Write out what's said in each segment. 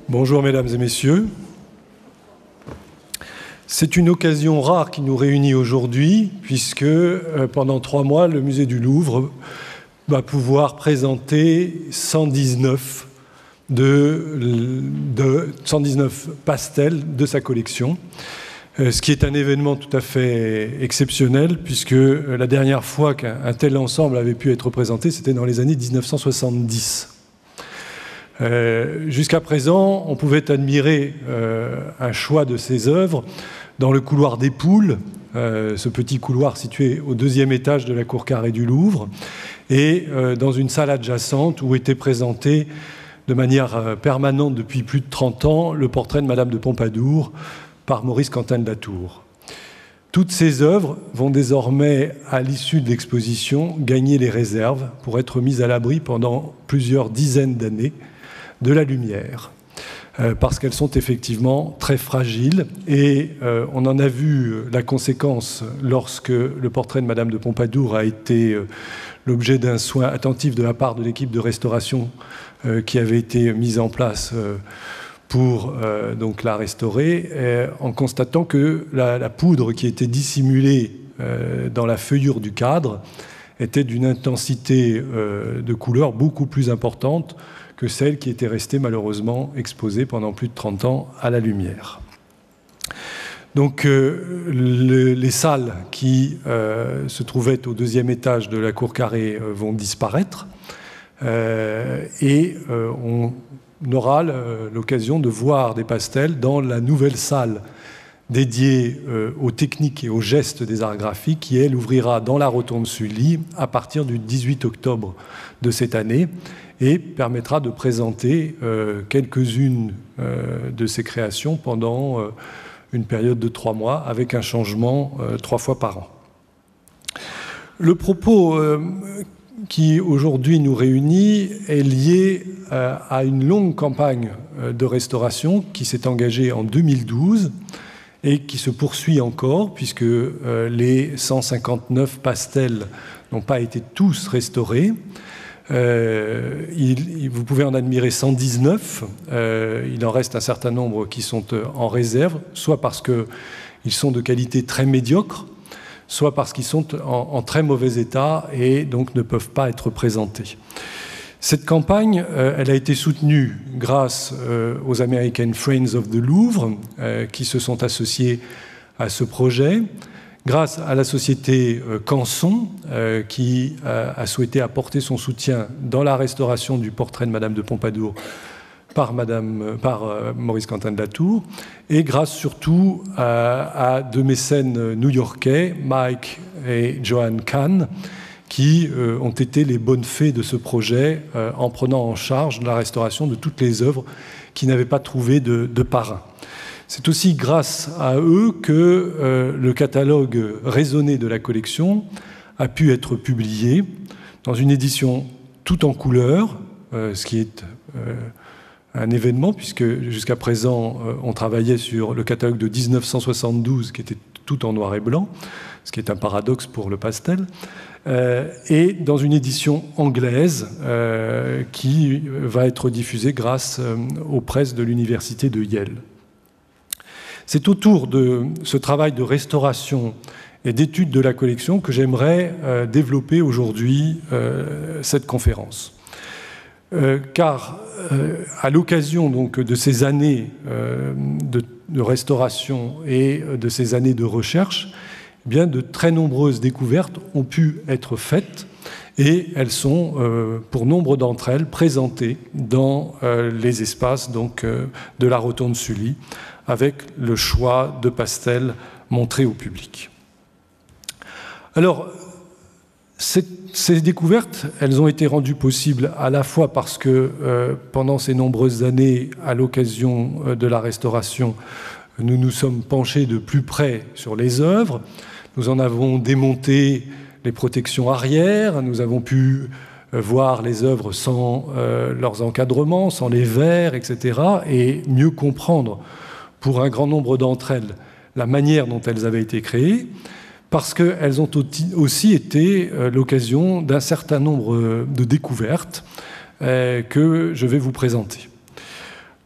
Bonjour mesdames et messieurs. C'est une occasion rare qui nous réunit aujourd'hui, puisque pendant 3 mois, le musée du Louvre va pouvoir présenter 119 pastels de sa collection, ce qui est un événement tout à fait exceptionnel, puisque la dernière fois qu'un tel ensemble avait pu être présenté, c'était dans les années 1970. Jusqu'à présent, on pouvait admirer un choix de ces œuvres dans le couloir des Poules, ce petit couloir situé au 2e étage de la cour carrée du Louvre, et dans une salle adjacente où était présenté de manière permanente depuis plus de 30 ans le portrait de Madame de Pompadour par Maurice Quentin de la Tour. Toutes ces œuvres vont désormais, à l'issue de l'exposition, gagner les réserves pour être mises à l'abri pendant plusieurs dizaines d'années de la lumière, parce qu'elles sont effectivement très fragiles, et on en a vu la conséquence lorsque le portrait de Madame de Pompadour a été l'objet d'un soin attentif de la part de l'équipe de restauration qui avait été mise en place pour donc la restaurer, en constatant que la poudre qui était dissimulée dans la feuillure du cadre était d'une intensité de couleur beaucoup plus importante que celle qui était restée malheureusement exposée pendant plus de 30 ans à la lumière. Donc les salles qui se trouvaient au 2e étage de la cour carrée vont disparaître, et on aura l'occasion de voir des pastels dans la nouvelle salle dédiée aux techniques et aux gestes des arts graphiques, qui, elle, ouvrira dans la Rotonde Sully à partir du 18 octobre de cette année, et permettra de présenter quelques-unes de ces créations pendant une période de 3 mois, avec un changement 3 fois par an. Le propos qui aujourd'hui nous réunit est lié à une longue campagne de restauration qui s'est engagée en 2012 et qui se poursuit encore, puisque les 159 pastels n'ont pas été tous restaurés. Vous pouvez en admirer 119. Il en reste un certain nombre qui sont en réserve, soit parce qu'ils sont de qualité très médiocre, soit parce qu'ils sont en très mauvais état et donc ne peuvent pas être présentés. Cette campagne, elle a été soutenue grâce aux American Friends of the Louvre, qui se sont associés à ce projet, grâce à la société Canson, qui a souhaité apporter son soutien dans la restauration du portrait de Madame de Pompadour par Maurice Quentin de la Tour, et grâce surtout à 2 mécènes new-yorkais, Mike et Joanne Kahn, qui ont été les bonnes fées de ce projet en prenant en charge la restauration de toutes les œuvres qui n'avaient pas trouvé de parrain. C'est aussi grâce à eux que le catalogue raisonné de la collection a pu être publié dans une édition tout en couleur, ce qui est un événement, puisque jusqu'à présent on travaillait sur le catalogue de 1972 qui était tout en noir et blanc, ce qui est un paradoxe pour le pastel, et dans une édition anglaise qui va être diffusée grâce aux presses de l'université de Yale. C'est autour de ce travail de restauration et d'étude de la collection que j'aimerais développer aujourd'hui cette conférence. Car à l'occasion donc de ces années de restauration et de ces années de recherche, eh bien, de très nombreuses découvertes ont pu être faites, et elles sont, pour nombre d'entre elles, présentées dans les espaces donc, de la Rotonde Sully, avec le choix de pastels montrés au public. Alors, ces découvertes, elles ont été rendues possibles à la fois parce que pendant ces nombreuses années, à l'occasion de la restauration, nous nous sommes penchés de plus près sur les œuvres. Nous en avons démonté les protections arrière, nous avons pu voir les œuvres sans leurs encadrements, sans les verres, etc., et mieux comprendre, pour un grand nombre d'entre elles, la manière dont elles avaient été créées, parce qu'elles ont aussi été l'occasion d'un certain nombre de découvertes que je vais vous présenter.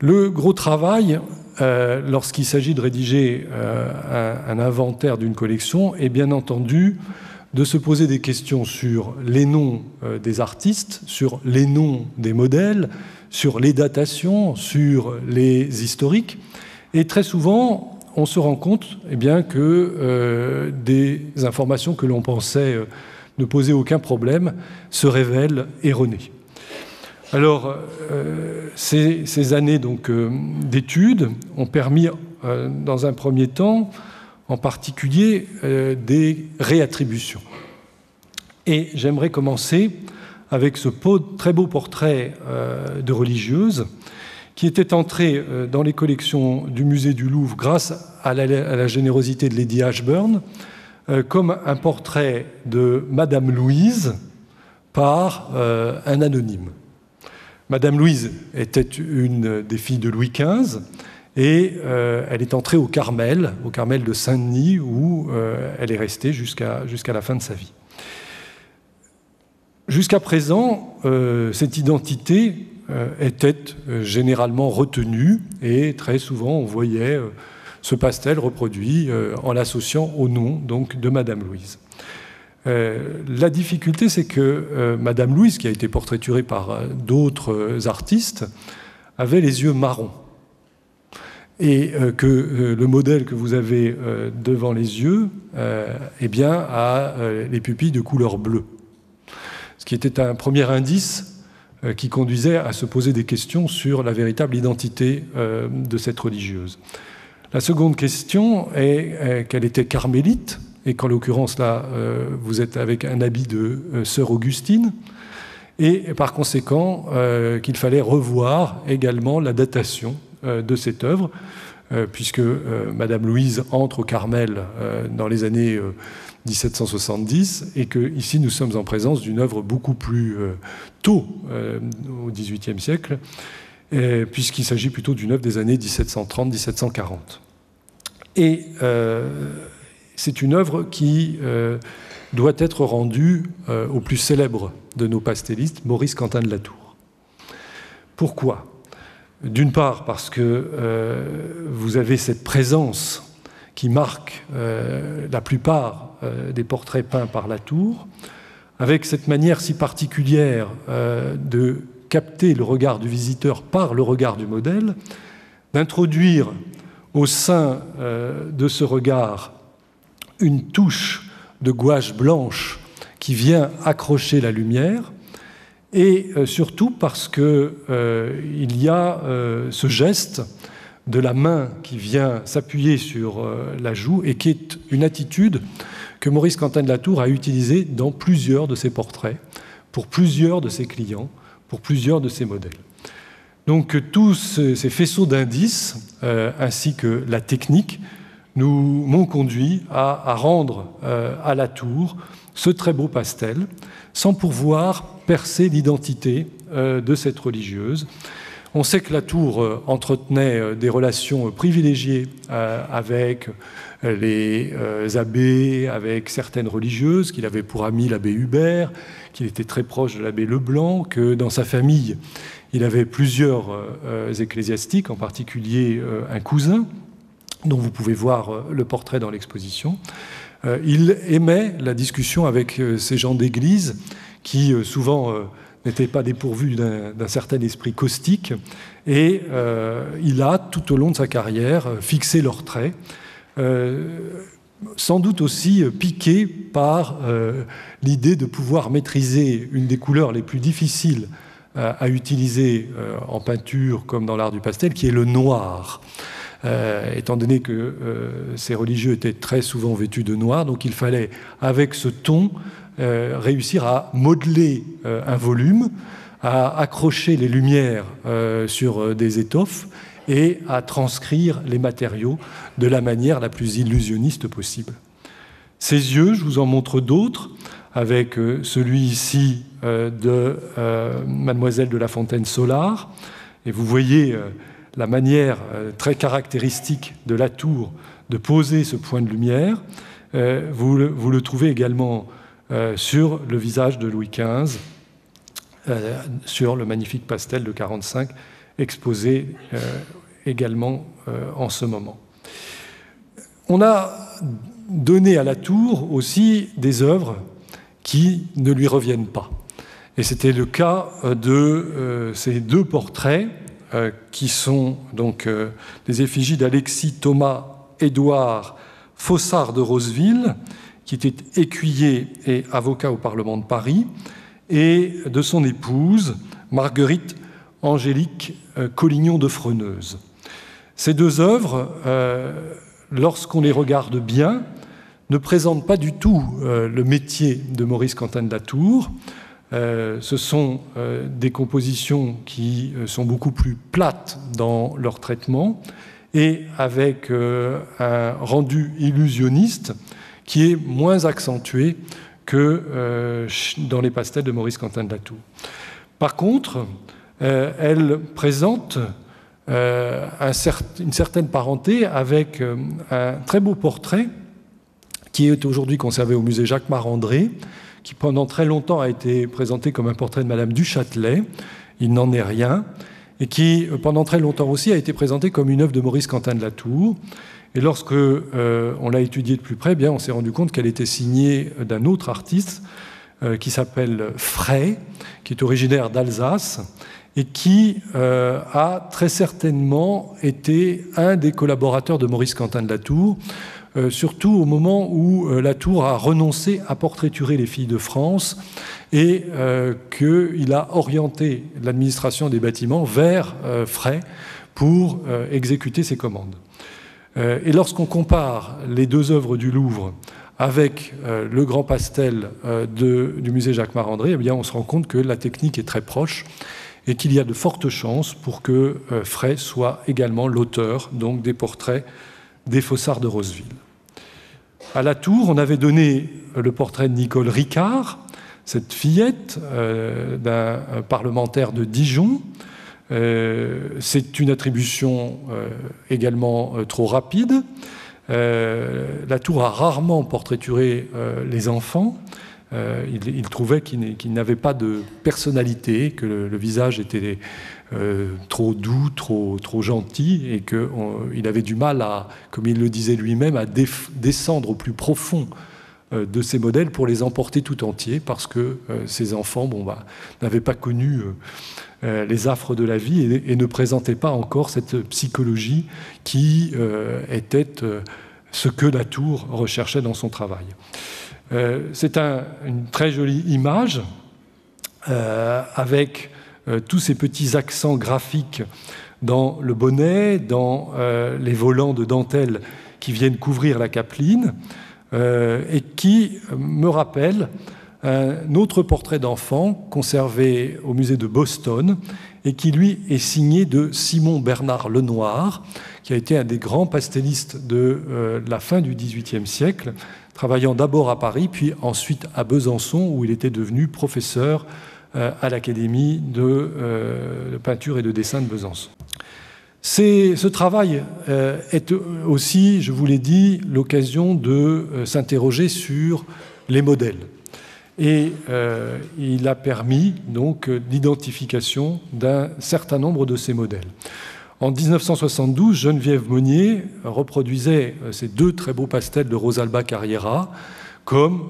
Le gros travail, lorsqu'il s'agit de rédiger un inventaire d'une collection, est bien entendu de se poser des questions sur les noms des artistes, sur les noms des modèles, sur les datations, sur les historiques. Et très souvent, on se rend compte que des informations que l'on pensait ne poser aucun problème se révèlent erronées. Alors, ces années d'études ont permis, dans un premier temps, en particulier, des réattributions. Et j'aimerais commencer avec ce très beau portrait de religieuse qui était entré dans les collections du musée du Louvre grâce à la générosité de Lady Ashburn, comme un portrait de Madame Louise par un anonyme. Madame Louise était une des filles de Louis XV et elle est entrée au Carmel de Saint-Denis, où elle est restée jusqu'à la fin de sa vie. Jusqu'à présent, cette identité était généralement retenue et très souvent on voyait ce pastel reproduit en l'associant au nom donc, de Madame Louise. La difficulté, c'est que Madame Louise, qui a été portraiturée par d'autres artistes, avait les yeux marrons. Et que le modèle que vous avez devant les yeux a les pupilles de couleur bleue. Ce qui était un premier indice qui conduisait à se poser des questions sur la véritable identité de cette religieuse. La seconde question est qu'elle était carmélite, et qu'en l'occurrence, là, vous êtes avec un habit de sœur Augustine, et par conséquent, qu'il fallait revoir également la datation de cette œuvre, puisque Madame Louise entre au Carmel dans les années 1770, et qu'ici, nous sommes en présence d'une œuvre beaucoup plus tôt, au XVIIIe siècle, puisqu'il s'agit plutôt d'une œuvre des années 1730-1740. Et c'est une œuvre qui doit être rendue au plus célèbre de nos pastellistes, Maurice Quentin de la Tour. Pourquoi ? D'une part, parce que vous avez cette présence qui marque la plupart des portraits peints par la Tour, avec cette manière si particulière de capter le regard du visiteur par le regard du modèle, d'introduire au sein de ce regard une touche de gouache blanche qui vient accrocher la lumière, et surtout parce qu'il y a ce geste de la main qui vient s'appuyer sur la joue, et qui est une attitude que Maurice Quentin de la Tour a utilisée dans plusieurs de ses portraits, pour plusieurs de ses clients, pour plusieurs de ses modèles. Donc tous ces faisceaux d'indices, ainsi que la technique, m'ont conduit à rendre à la Tour ce très beau pastel, sans pouvoir percer l'identité de cette religieuse. On sait que la Tour entretenait des relations privilégiées avec les abbés, avec certaines religieuses, qu'il avait pour ami l'abbé Hubert, qu'il était très proche de l'abbé Leblanc, que dans sa famille, il avait plusieurs ecclésiastiques, en particulier un cousin, dont vous pouvez voir le portrait dans l'exposition. Il aimait la discussion avec ces gens d'église qui souvent n'étaient pas dépourvus d'un certain esprit caustique, et il a, tout au long de sa carrière, fixé leurs traits, sans doute aussi piqué par l'idée de pouvoir maîtriser une des couleurs les plus difficiles à utiliser en peinture comme dans l'art du pastel, qui est le noir. Étant donné que ces religieux étaient très souvent vêtus de noir, donc il fallait, avec ce ton, réussir à modeler un volume, à accrocher les lumières sur des étoffes et à transcrire les matériaux de la manière la plus illusionniste possible. Ces yeux, je vous en montre d'autres, avec celui ici de Mademoiselle de La Fontaine-Solar, et vous voyez la manière très caractéristique de la Tour de poser ce point de lumière. Vous le trouvez également sur le visage de Louis XV, sur le magnifique pastel de 45, exposées également en ce moment. On a donné à Latour aussi des œuvres qui ne lui reviennent pas. Et c'était le cas de ces deux portraits qui sont donc les effigies d'Alexis Thomas Édouard Fossard de Roseville, qui était écuyer et avocat au Parlement de Paris, et de son épouse, Marguerite Angélique Collignon de Freneuse. Ces deux œuvres, lorsqu'on les regarde bien, ne présentent pas du tout le métier de Maurice Quentin de Latour. Ce sont des compositions qui sont beaucoup plus plates dans leur traitement et avec un rendu illusionniste qui est moins accentué que dans les pastels de Maurice Quentin de Latour. Par contre, elle présente une certaine parenté avec un très beau portrait qui est aujourd'hui conservé au musée Jacques-Marandré, qui pendant très longtemps a été présenté comme un portrait de Madame du Châtelet. Il n'en est rien. Et qui, pendant très longtemps aussi, a été présenté comme une œuvre de Maurice Quentin de Latour. Et lorsque on l'a étudiée de plus près, bien, on s'est rendu compte qu'elle était signée d'un autre artiste qui s'appelle Fray, qui est originaire d'Alsace et qui a très certainement été un des collaborateurs de Maurice Quentin de Latour, surtout au moment où Latour a renoncé à portraiturer les filles de France et qu'il a orienté l'administration des bâtiments vers Fray pour exécuter ses commandes. Et lorsqu'on compare les deux œuvres du Louvre avec le grand pastel du musée Jacques-Marandré, eh bien, on se rend compte que la technique est très proche et qu'il y a de fortes chances pour que Fray soit également l'auteur donc des portraits des Fossards de Roseville. À Latour, on avait donné le portrait de Nicole Ricard, cette fillette d'un parlementaire de Dijon. C'est une attribution également trop rapide. Latour a rarement portraituré les enfants. Il trouvait qu'ils n'avaient pas de personnalité, que le visage était trop doux, trop gentil, et qu'il avait du mal à, comme il le disait lui-même, à descendre au plus profond de ces modèles pour les emporter tout entiers, parce que ces enfants n'avaient pas connu les affres de la vie et ne présentaient pas encore cette psychologie qui était ce que Latour recherchait dans son travail. C'est une très jolie image avec tous ces petits accents graphiques dans le bonnet, dans les volants de dentelle qui viennent couvrir la capeline et qui me rappelle un autre portrait d'enfant conservé au musée de Boston et qui, lui, est signé de Simon Bernard Lenoir, qui a été un des grands pastellistes de la fin du XVIIIe siècle, travaillant d'abord à Paris, puis ensuite à Besançon, où il était devenu professeur à l'Académie de peinture et de dessin de Besançon. Ce travail est aussi, je vous l'ai dit, l'occasion de s'interroger sur les modèles. Et il a permis donc l'identification d'un certain nombre de ces modèles. En 1972, Geneviève Monnier reproduisait ces deux très beaux pastels de Rosalba Carriera comme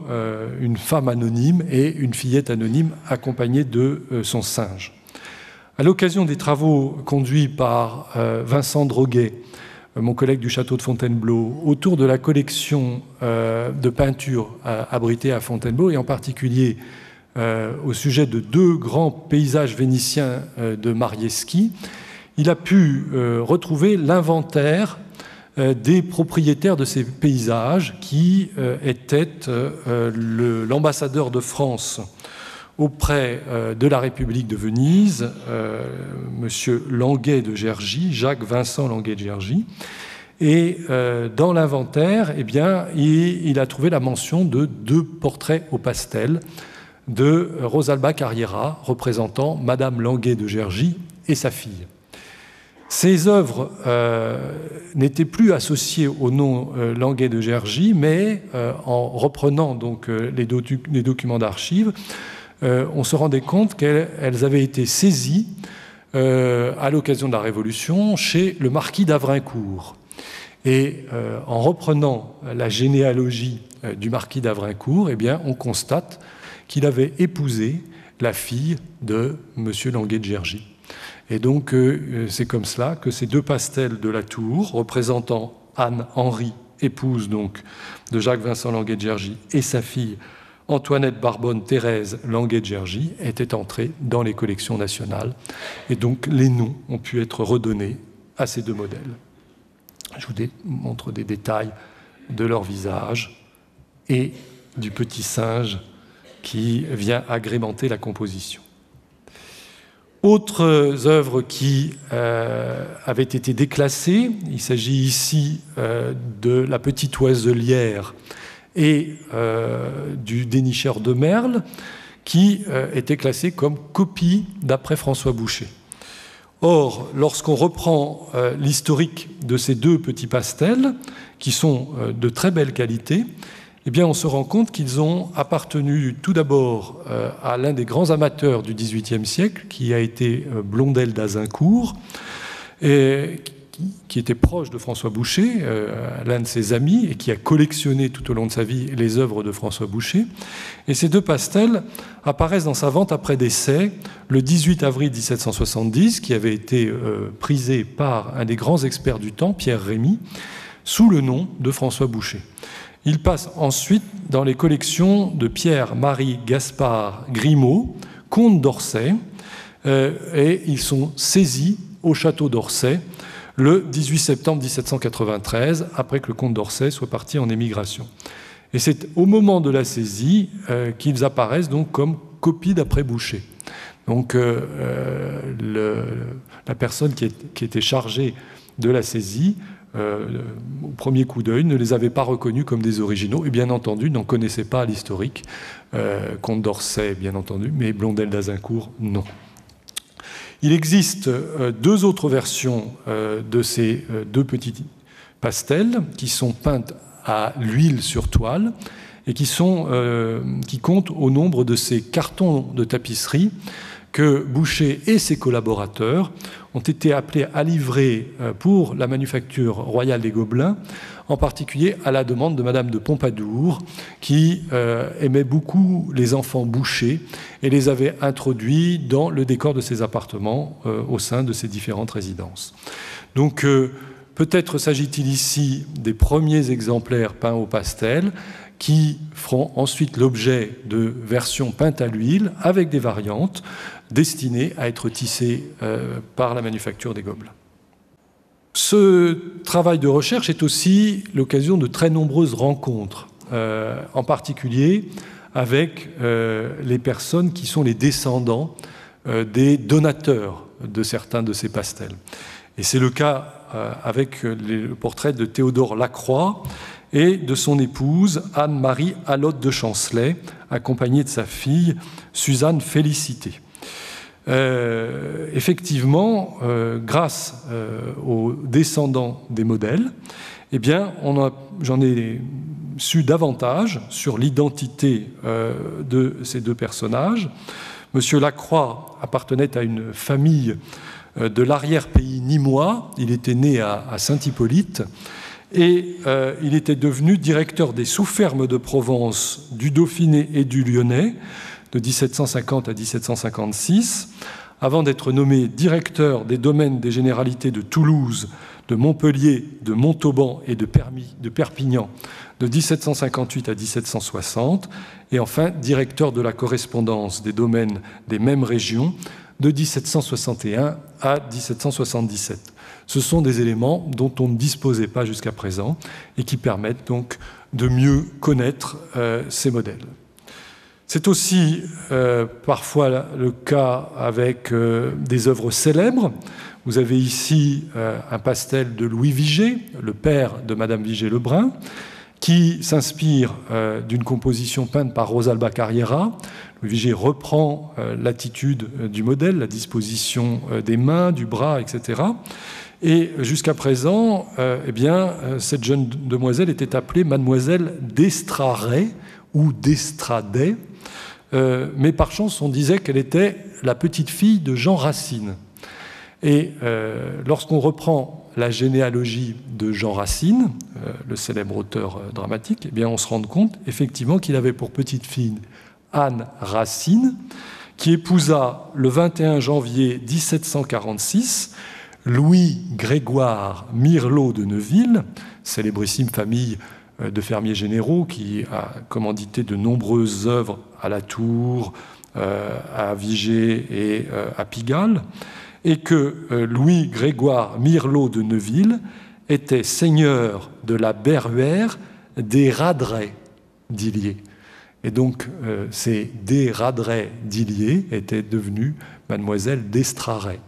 une femme anonyme et une fillette anonyme accompagnée de son singe. À l'occasion des travaux conduits par Vincent Droguet, mon collègue du château de Fontainebleau, autour de la collection de peintures abritée à Fontainebleau, et en particulier au sujet de deux grands paysages vénitiens de Marieschi, il a pu retrouver l'inventaire des propriétaires de ces paysages qui étaient l'ambassadeur de France auprès de la République de Venise, monsieur Languet de Gergy, Jacques-Vincent Languet de Gergy. Et dans l'inventaire, eh bien, il a trouvé la mention de deux portraits au pastel de Rosalba Carriera, représentant Madame Languet de Gergy et sa fille. Ces œuvres n'étaient plus associées au nom Languet de Gergy, mais en reprenant donc les documents d'archives, on se rendait compte qu'elles avaient été saisies à l'occasion de la Révolution chez le marquis d'Avrincourt. Et en reprenant la généalogie du marquis d'Avrincourt, eh bien, on constate qu'il avait épousé la fille de M. Languet de Gergy. Et donc, c'est comme cela que ces deux pastels de la Tour, représentant Anne-Henri, épouse donc de Jacques-Vincent Languet de Gergy, et sa fille Antoinette Barbonne Thérèse Languet de Gergy, étaient entrés dans les collections nationales. Et donc, les noms ont pu être redonnés à ces deux modèles. Je vous montre des détails de leur visage et du petit singe qui vient agrémenter la composition. Autres œuvres qui avaient été déclassées, il s'agit ici de la petite oiselière et du dénicheur de merle, qui étaient classés comme copies d'après François Boucher. Or, lorsqu'on reprend l'historique de ces deux petits pastels, qui sont de très belle qualité, eh bien, on se rend compte qu'ils ont appartenu tout d'abord à l'un des grands amateurs du XVIIIe siècle, qui a été Blondel d'Azincourt, qui était proche de François Boucher, l'un de ses amis, et qui a collectionné tout au long de sa vie les œuvres de François Boucher. Et ces deux pastels apparaissent dans sa vente après décès le 18 avril 1770, qui avait été prisé par un des grands experts du temps, Pierre Rémy, sous le nom de François Boucher. Il passe ensuite dans les collections de Pierre-Marie Gaspard Grimaud, comte d'Orsay, et ils sont saisis au château d'Orsay le 18 septembre 1793, après que le comte d'Orsay soit parti en émigration. Et c'est au moment de la saisie qu'ils apparaissent donc comme copies d'après Boucher. Donc la personne qui était chargée de la saisie, au premier coup d'œil, ne les avait pas reconnus comme des originaux, et bien entendu n'en connaissait pas l'historique. Comte d'Orsay, bien entendu, mais Blondel d'Azincourt, non. Il existe deux autres versions de ces deux petits pastels qui sont peintes à l'huile sur toile et qui comptent au nombre de ces cartons de tapisserie que Boucher et ses collaborateurs ont été appelés à livrer pour la Manufacture royale des Gobelins, en particulier à la demande de Madame de Pompadour, qui aimait beaucoup les enfants Boucher et les avait introduits dans le décor de ses appartements au sein de ses différentes résidences. Donc peut-être s'agit-il ici des premiers exemplaires peints au pastel, qui feront ensuite l'objet de versions peintes à l'huile avec des variantes destinées à être tissées par la Manufacture des Gobelins. Ce travail de recherche est aussi l'occasion de très nombreuses rencontres, en particulier avec les personnes qui sont les descendants des donateurs de certains de ces pastels. Et c'est le cas avec le portrait de Théodore Lacroix et de son épouse Anne-Marie Allotte de Chancelet, accompagnée de sa fille Suzanne Félicité. Effectivement, grâce aux descendants des modèles, eh bien, j'en ai su davantage sur l'identité de ces deux personnages. Monsieur Lacroix appartenait à une famille de l'arrière-pays nîmois. Il était né à Saint-Hippolyte et il était devenu directeur des sous-fermes de Provence du Dauphiné et du Lyonnais de 1750 à 1756, avant d'être nommé directeur des domaines des généralités de Toulouse, de Montpellier, de Montauban et de Perpignan de 1758 à 1760, et enfin directeur de la correspondance des domaines des mêmes régions de 1761 à 1777. Ce sont des éléments dont on ne disposait pas jusqu'à présent et qui permettent donc de mieux connaître ces modèles. C'est aussi parfois le cas avec des œuvres célèbres. Vous avez ici un pastel de Louis Vigée, le père de Madame Vigée-Lebrun, qui s'inspire d'une composition peinte par Rosalba Carriera. Louis Vigée reprend l'attitude du modèle, la disposition des mains, du bras, etc. Et jusqu'à présent, eh bien, cette jeune demoiselle était appelée Mademoiselle d'Estraray ou d'Estradet, mais par chance, on disait qu'elle était la petite fille de Jean Racine. Et lorsqu'on reprend la généalogie de Jean Racine, le célèbre auteur dramatique, eh bien on se rend compte effectivement qu'il avait pour petite-fille Anne Racine, qui épousa le 21 janvier 1746 Louis-Grégoire Mirlot de Neuville, célébrissime famille de fermiers généraux qui a commandité de nombreuses œuvres à La Tour, à Vigée et à Pigalle, et que Louis-Grégoire Mirlot de Neuville était seigneur de la Berruère des Radrets d'Illiers. Et donc, ces des Radrets d'Illiers étaient devenus mademoiselle d'Estraret.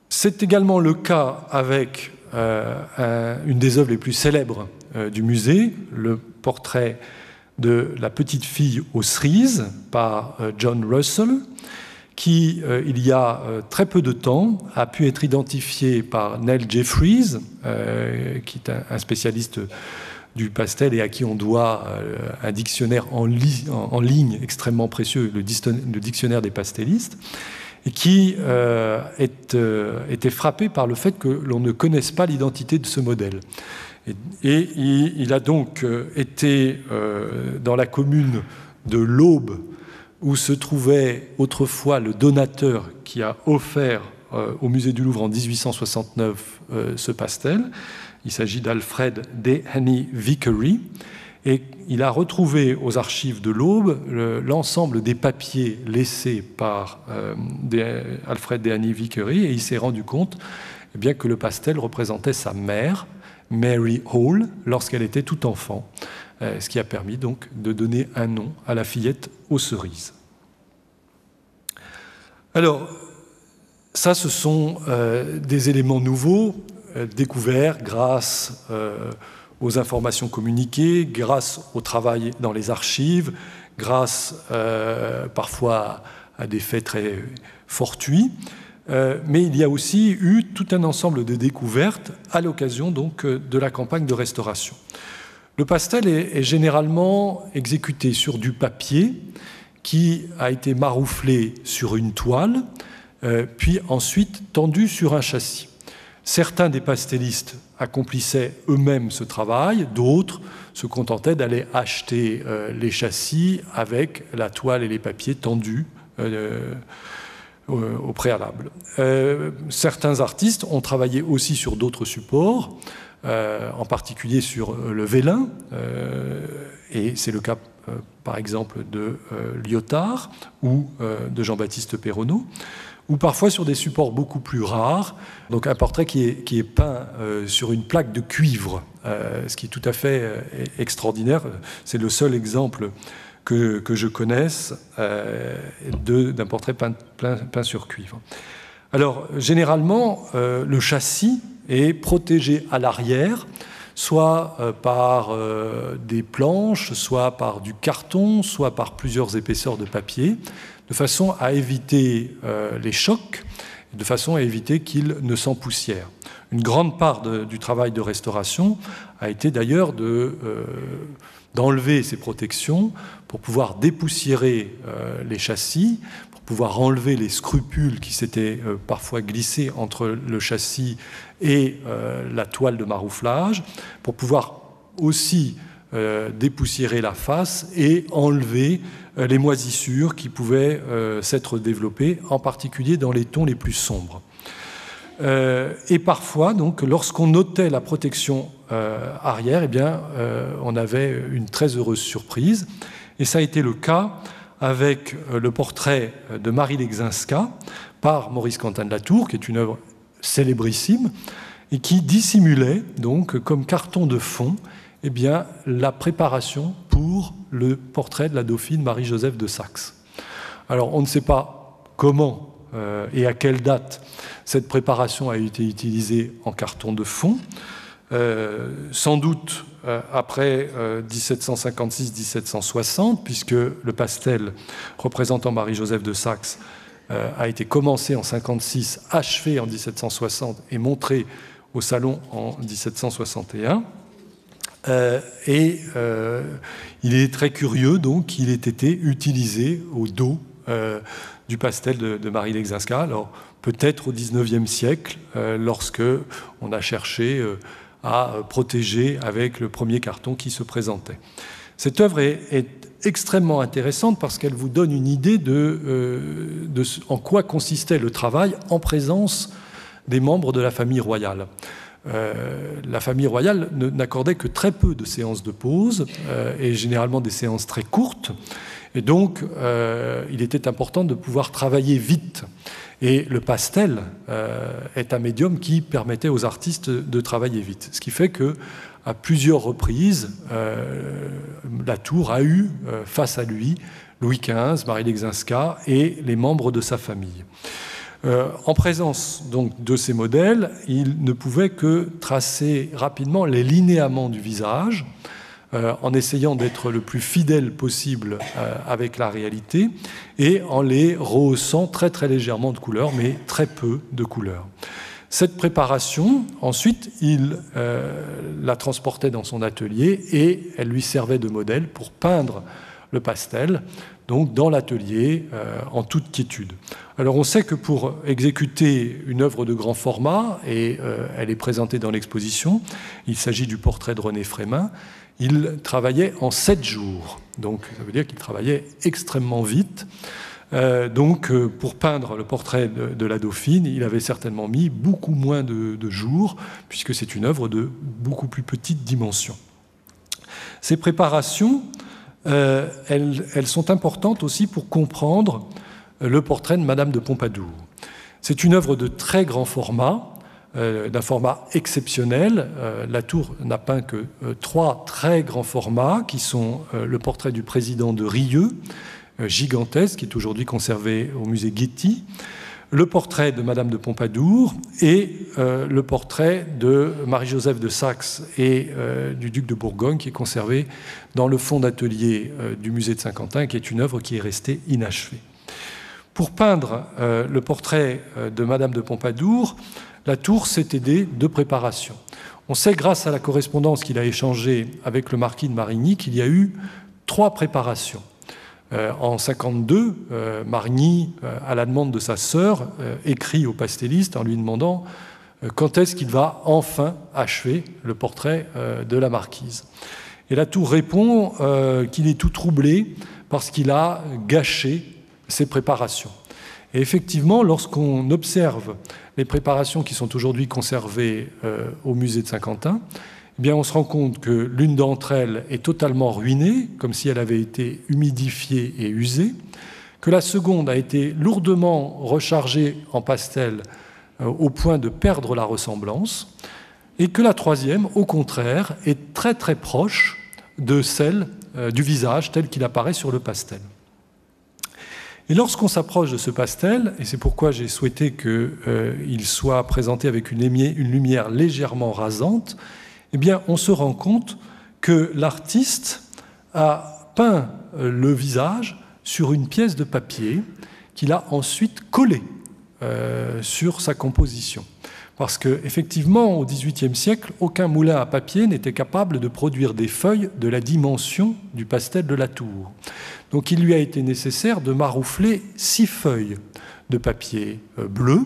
C'est également le cas avec une des œuvres les plus célèbres du musée, le portrait de la petite fille aux cerises par John Russell, qui, il y a très peu de temps, a pu être identifié par Neil Jeffreys, qui est un spécialiste du pastel et à qui on doit un dictionnaire en ligne extrêmement précieux, le dictionnaire des pastellistes, et qui était frappé par le fait que l'on ne connaisse pas l'identité de ce modèle. Et il a donc été dans la commune de l'Aube, où se trouvait autrefois le donateur qui a offert au musée du Louvre en 1869 ce pastel. Il s'agit d'Alfred Dehaney Vickery. Et il a retrouvé aux archives de l'Aube l'ensemble des papiers laissés par Alfred Dehaney Vickery, et il s'est rendu compte eh bien, que le pastel représentait sa mère, Mary Hall, lorsqu'elle était tout enfant, ce qui a permis donc de donner un nom à la fillette aux cerises. Alors, ça, ce sont des éléments nouveaux découverts grâce aux informations communiquées, grâce au travail dans les archives, grâce parfois à des faits très fortuits. Mais il y a aussi eu tout un ensemble de découvertes à l'occasion donc de la campagne de restauration. Le pastel est généralement exécuté sur du papier qui a été marouflé sur une toile, puis ensuite tendu sur un châssis. Certains des pastellistes accomplissaient eux-mêmes ce travail, d'autres se contentaient d'aller acheter les châssis avec la toile et les papiers tendus au préalable. Certains artistes ont travaillé aussi sur d'autres supports, en particulier sur le vélin, et c'est le cas par exemple de Lyotard ou de Jean-Baptiste Perronneau, ou parfois sur des supports beaucoup plus rares, donc un portrait qui est peint sur une plaque de cuivre, ce qui est tout à fait extraordinaire. C'est le seul exemple que je connaisse d'un portrait peint sur cuivre. Alors, généralement, le châssis est protégé à l'arrière, soit par des planches, soit par du carton, soit par plusieurs épaisseurs de papier, de façon à éviter les chocs, de façon à éviter qu'ils ne s'empoussièrent. Une grande part du travail de restauration a été d'ailleurs d'enlever ces protections pour pouvoir dépoussiérer les châssis, pour pouvoir enlever les scrupules qui s'étaient parfois glissés entre le châssis et la toile de marouflage, pour pouvoir aussi dépoussiérer la face et enlever les moisissures qui pouvaient s'être développées, en particulier dans les tons les plus sombres. Et parfois, donc, lorsqu'on notait la protection arrière, eh bien, on avait une très heureuse surprise. Et ça a été le cas avec le portrait de Marie Lexinska par Maurice Quentin de la Tour, qui est une œuvre célébrissime, et qui dissimulait, donc, comme carton de fond, eh bien, la préparation pour le portrait de la dauphine Marie-Joseph de Saxe. Alors, on ne sait pas comment et à quelle date cette préparation a été utilisée en carton de fond. Sans doute après 1756-1760, puisque le pastel représentant Marie-Joseph de Saxe a été commencé en 1956, achevé en 1760 et montré au Salon en 1761. Il est très curieux donc qu'il ait été utilisé au dos du pastel de Marie Legzinska. Alors peut-être au XIXe siècle, lorsque on a cherché à protéger avec le premier carton qui se présentait. Cette œuvre est extrêmement intéressante parce qu'elle vous donne une idée de en quoi consistait le travail en présence des membres de la famille royale. La famille royale n'accordait que très peu de séances de pause et généralement des séances très courtes. Et donc, il était important de pouvoir travailler vite. Et le pastel est un médium qui permettait aux artistes de travailler vite. Ce qui fait qu'à plusieurs reprises, Latour a eu face à lui Louis XV, Marie Legzinska et les membres de sa famille. En présence donc de ces modèles, il ne pouvait que tracer rapidement les linéaments du visage, en essayant d'être le plus fidèle possible avec la réalité et en les rehaussant très très légèrement de couleurs, mais très peu de couleurs. Cette préparation, ensuite, il la transportait dans son atelier et elle lui servait de modèle pour peindre le pastel, donc dans l'atelier, en toute quiétude. Alors on sait que pour exécuter une œuvre de grand format, et elle est présentée dans l'exposition, il s'agit du portrait de René Frémin, il travaillait en 7 jours. Donc ça veut dire qu'il travaillait extrêmement vite. Pour peindre le portrait de la Dauphine, il avait certainement mis beaucoup moins de jours, puisque c'est une œuvre de beaucoup plus petite dimension. Ces préparations, elles sont importantes aussi pour comprendre le portrait de Madame de Pompadour. C'est une œuvre de très grand format, d'un format exceptionnel. Latour n'a peint que 3 très grands formats, qui sont le portrait du président de Rieux, gigantesque, qui est aujourd'hui conservé au musée Getty, le portrait de Madame de Pompadour et le portrait de Marie-Joseph de Saxe et du duc de Bourgogne, qui est conservé dans le fond d'atelier du musée de Saint-Quentin, qui est une œuvre qui est restée inachevée. Pour peindre le portrait de Madame de Pompadour, Latour s'est aidé de préparation. On sait, grâce à la correspondance qu'il a échangée avec le marquis de Marigny, qu'il y a eu 3 préparations. En 1952, Marigny, à la demande de sa sœur, écrit au pastelliste en lui demandant quand est-ce qu'il va enfin achever le portrait de la marquise. Et Latour répond qu'il est tout troublé parce qu'il a gâché ses préparations. Et effectivement, lorsqu'on observe les préparations qui sont aujourd'hui conservées au musée de Saint-Quentin, eh bien, on se rend compte que l'une d'entre elles est totalement ruinée, comme si elle avait été humidifiée et usée, que la seconde a été lourdement rechargée en pastel au point de perdre la ressemblance, et que la troisième, au contraire, est très très proche de celle du visage tel qu'il apparaît sur le pastel. Et lorsqu'on s'approche de ce pastel, et c'est pourquoi j'ai souhaité qu'il soit présenté avec une lumière légèrement rasante, eh bien, on se rend compte que l'artiste a peint le visage sur une pièce de papier qu'il a ensuite collée sur sa composition. Parce qu'effectivement, au XVIIIe siècle, aucun moulin à papier n'était capable de produire des feuilles de la dimension du pastel de Latour. Donc il lui a été nécessaire de maroufler 6 feuilles de papier bleu,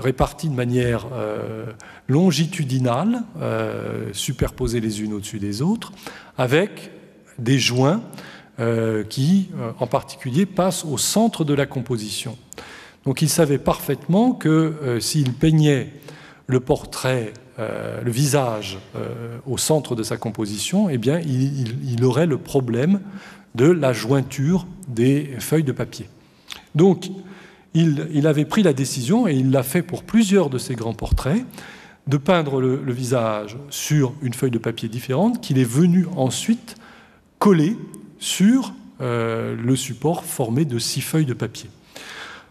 réparties de manière longitudinale, superposées les unes au-dessus des autres, avec des joints qui, en particulier, passent au centre de la composition. Donc il savait parfaitement que s'il peignait le portrait, le visage au centre de sa composition, eh bien, il aurait le problème de la jointure des feuilles de papier. Donc il avait pris la décision, et il l'a fait pour plusieurs de ses grands portraits, de peindre le visage sur une feuille de papier différente qu'il est venu ensuite coller sur le support formé de 6 feuilles de papier.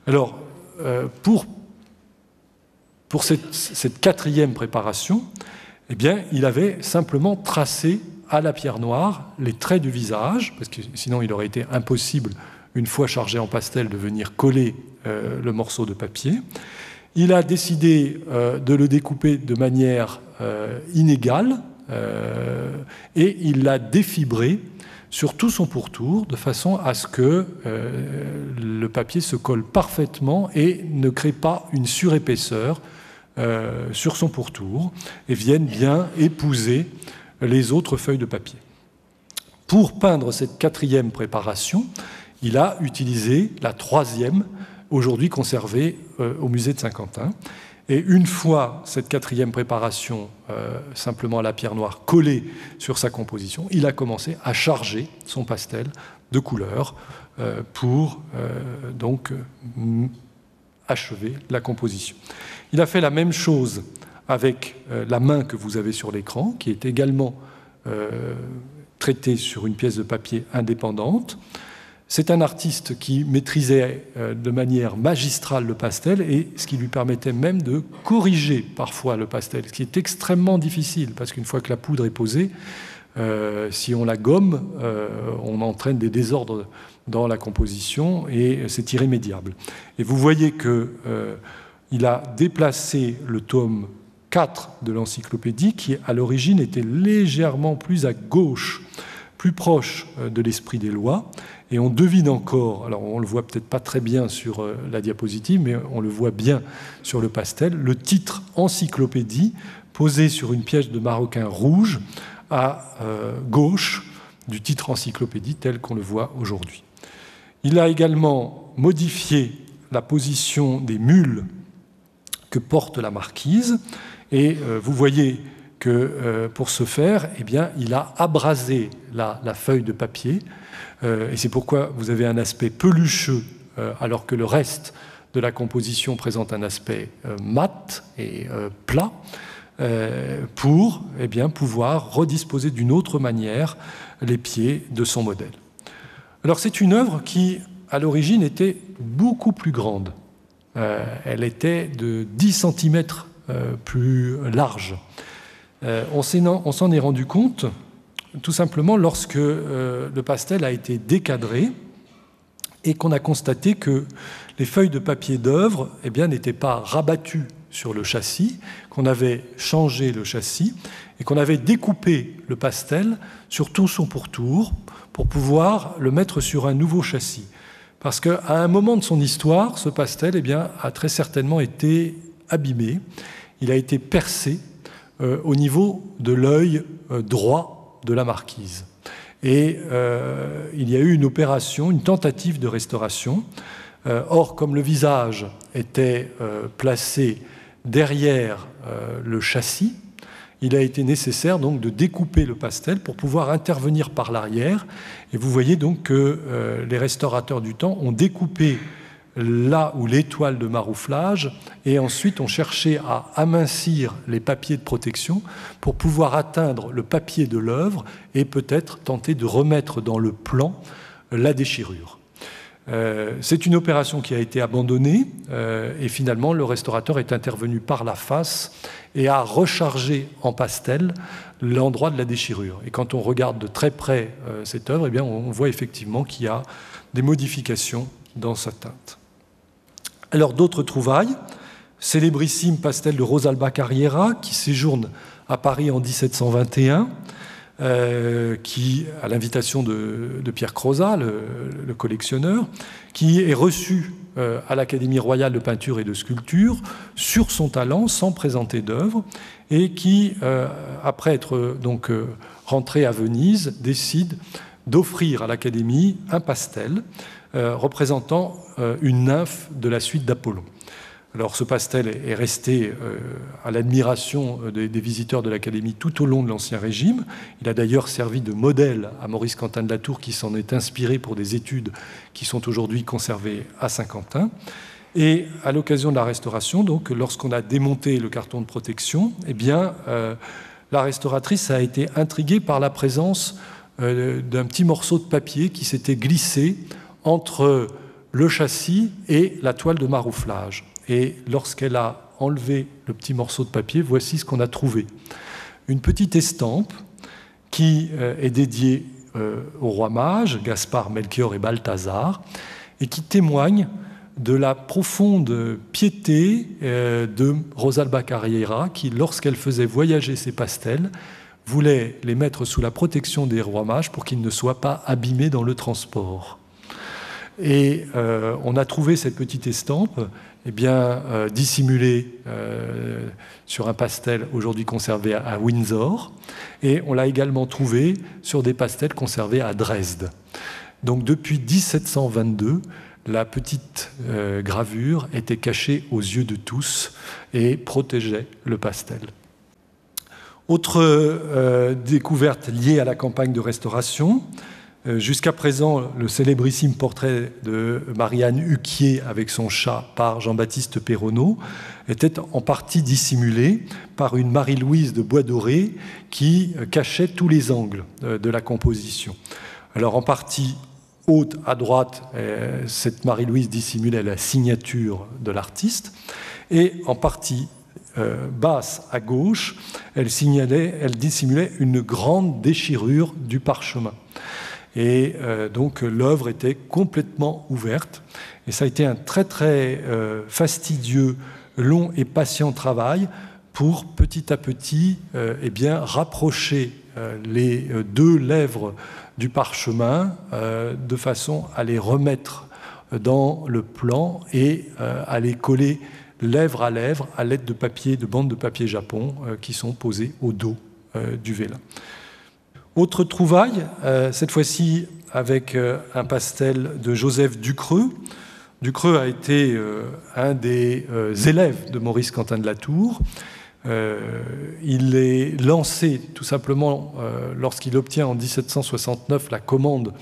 Alors, pour cette 4e préparation, eh bien, il avait simplement tracé à la pierre noire les traits du visage, parce que sinon il aurait été impossible, une fois chargé en pastel, de venir coller le morceau de papier. Il a décidé de le découper de manière inégale et il l'a défibré sur tout son pourtour, de façon à ce que le papier se colle parfaitement et ne crée pas une surépaisseur sur son pourtour et vienne bien épouser les autres feuilles de papier. Pour peindre cette 4e préparation, il a utilisé la 3e, aujourd'hui conservée au musée de Saint-Quentin. Et une fois cette 4e préparation, simplement à la pierre noire, collée sur sa composition, il a commencé à charger son pastel de couleurs pour donc achever la composition. Il a fait la même chose avec la main que vous avez sur l'écran, qui est également traitée sur une pièce de papier indépendante. C'est un artiste qui maîtrisait de manière magistrale le pastel et ce qui lui permettait même de corriger parfois le pastel, ce qui est extrêmement difficile parce qu'une fois que la poudre est posée, si on la gomme, on entraîne des désordres dans la composition et c'est irrémédiable. Et vous voyez qu'il a déplacé le tome 4 de l'encyclopédie qui à l'origine était légèrement plus à gauche, plus proche de l'esprit des lois. Et on devine encore, alors on ne le voit peut-être pas très bien sur la diapositive, mais on le voit bien sur le pastel, le titre encyclopédie posé sur une pièce de maroquin rouge à gauche du titre encyclopédie tel qu'on le voit aujourd'hui. Il a également modifié la position des mules que porte la marquise et vous voyez que pour ce faire, eh bien, il a abrasé la feuille de papier et c'est pourquoi vous avez un aspect pelucheux alors que le reste de la composition présente un aspect mat et plat pour eh bien, pouvoir redisposer d'une autre manière les pieds de son modèle. Alors c'est une œuvre qui, à l'origine, était beaucoup plus grande. Elle était de 10 cm plus large. On s'en est rendu compte tout simplement lorsque le pastel a été décadré et qu'on a constaté que les feuilles de papier d'œuvre eh bien, n'étaient pas rabattues sur le châssis, qu'on avait changé le châssis et qu'on avait découpé le pastel sur tout son pourtour pour pouvoir le mettre sur un nouveau châssis. Parce qu'à un moment de son histoire, ce pastel eh bien, a très certainement été abîmé. Il a été percé au niveau de l'œil droit de la marquise. Et il y a eu une opération, une tentative de restauration. Or, comme le visage était placé derrière le châssis, il a été nécessaire donc de découper le pastel pour pouvoir intervenir par l'arrière. Et vous voyez donc que les restaurateurs du temps ont découpé là où l'étoile de marouflage et ensuite ont cherché à amincir les papiers de protection pour pouvoir atteindre le papier de l'œuvre et peut-être tenter de remettre dans le plan la déchirure. C'est une opération qui a été abandonnée et finalement le restaurateur est intervenu par la face et a rechargé en pastel l'endroit de la déchirure. Et quand on regarde de très près cette œuvre, eh bien, on voit effectivement qu'il y a des modifications dans sa teinte. Alors d'autres trouvailles, célébrissime pastel de Rosalba Carriera qui séjourne à Paris en 1721, qui, à l'invitation de Pierre Crozat, le collectionneur, qui est reçu à l'Académie royale de peinture et de sculpture sur son talent, sans présenter d'œuvre, et qui, après être donc rentré à Venise, décide d'offrir à l'Académie un pastel représentant une nymphe de la suite d'Apollon. Alors ce pastel est resté à l'admiration des visiteurs de l'Académie tout au long de l'Ancien Régime. Il a d'ailleurs servi de modèle à Maurice Quentin de la Tour qui s'en est inspiré pour des études qui sont aujourd'hui conservées à Saint-Quentin. Et à l'occasion de la restauration, donc, lorsqu'on a démonté le carton de protection, eh bien, la restauratrice a été intriguée par la présence d'un petit morceau de papier qui s'était glissé entre le châssis et la toile de marouflage. Et lorsqu'elle a enlevé le petit morceau de papier, voici ce qu'on a trouvé. Une petite estampe qui est dédiée aux rois mages, Gaspard, Melchior et Balthazar, et qui témoigne de la profonde piété de Rosalba Carriera, qui, lorsqu'elle faisait voyager ses pastels, voulait les mettre sous la protection des rois mages pour qu'ils ne soient pas abîmés dans le transport. Et on a trouvé cette petite estampe dissimulée sur un pastel aujourd'hui conservé à Windsor, et on l'a également trouvée sur des pastels conservés à Dresde. Donc depuis 1722, la petite gravure était cachée aux yeux de tous et protégeait le pastel. Autre découverte liée à la campagne de restauration. Jusqu'à présent, le célébrissime portrait de Marie-Anne Huquier avec son chat par Jean-Baptiste Perronneau était en partie dissimulé par une Marie-Louise de Bois-Doré qui cachait tous les angles de la composition. Alors en partie haute à droite, cette Marie-Louise dissimulait la signature de l'artiste, et en partie basse à gauche, elle dissimulait une grande déchirure du parchemin. Et donc l'œuvre était complètement ouverte. Et ça a été un très très fastidieux, long et patient travail pour petit à petit rapprocher les deux lèvres du parchemin de façon à les remettre dans le plan et à les coller lèvre à lèvre à l'aide de bandes de papier japon qui sont posées au dos du vélin. Autre trouvaille, cette fois-ci avec un pastel de Joseph Ducreux. Ducreux a été un des élèves de Maurice Quentin de la Tour. Il est lancé tout simplement lorsqu'il obtient en 1769 la commande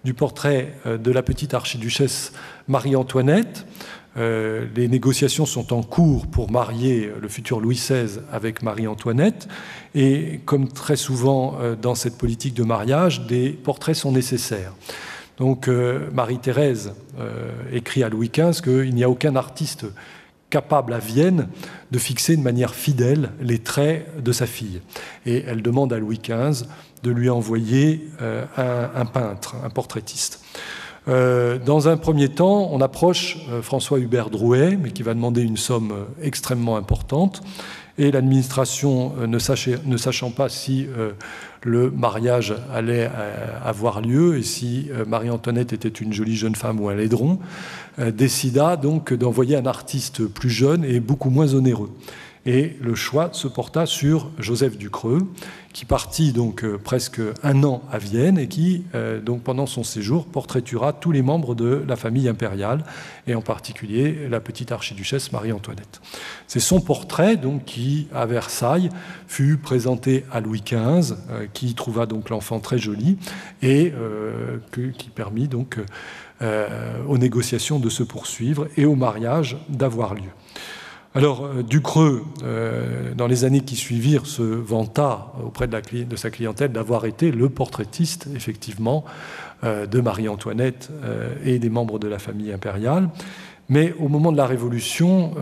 du portrait de la petite archiduchesse Marie-Antoinette. Les négociations sont en cours pour marier le futur Louis XVI avec Marie-Antoinette. Et comme très souvent dans cette politique de mariage, des portraits sont nécessaires. Donc Marie-Thérèse écrit à Louis XV qu'il n'y a aucun artiste capable à Vienne de fixer de manière fidèle les traits de sa fille. Et elle demande à Louis XV de lui envoyer un peintre, un portraitiste. Dans un premier temps, on approche François Hubert Drouet, mais qui va demander une somme extrêmement importante. Et l'administration, ne sachant pas si le mariage allait avoir lieu et si Marie-Antoinette était une jolie jeune femme ou un laidron, décida donc d'envoyer un artiste plus jeune et beaucoup moins onéreux. Et le choix se porta sur Joseph Ducreux, qui partit donc presque un an à Vienne et qui, donc pendant son séjour, portraitura tous les membres de la famille impériale, et en particulier la petite archiduchesse Marie-Antoinette. C'est son portrait donc qui, à Versailles, fut présenté à Louis XV, qui trouva donc l'enfant très joli et qui permit donc aux négociations de se poursuivre et au mariage d'avoir lieu. Alors, Ducreux, dans les années qui suivirent, se vanta auprès de sa clientèle d'avoir été le portraitiste, effectivement, de Marie-Antoinette et des membres de la famille impériale. Mais au moment de la Révolution,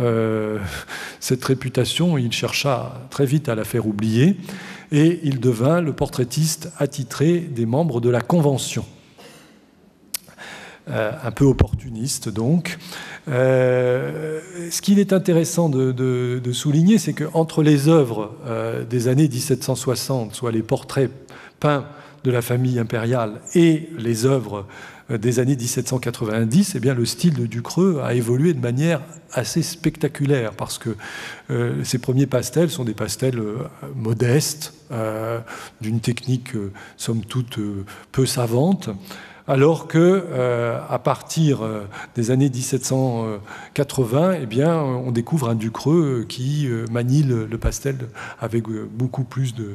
cette réputation, il chercha très vite à la faire oublier, et il devint le portraitiste attitré des membres de la Convention. Un peu opportuniste donc. Ce qu'il est intéressant de souligner, c'est qu'entre les œuvres des années 1760, soit les portraits peints de la famille impériale, et les œuvres des années 1790, eh bien, le style de Ducreux a évolué de manière assez spectaculaire, parce que ces premiers pastels sont des pastels modestes, d'une technique somme toute peu savante, alors que à partir des années 1780, eh bien, on découvre un Ducreux qui manie le pastel avec beaucoup plus de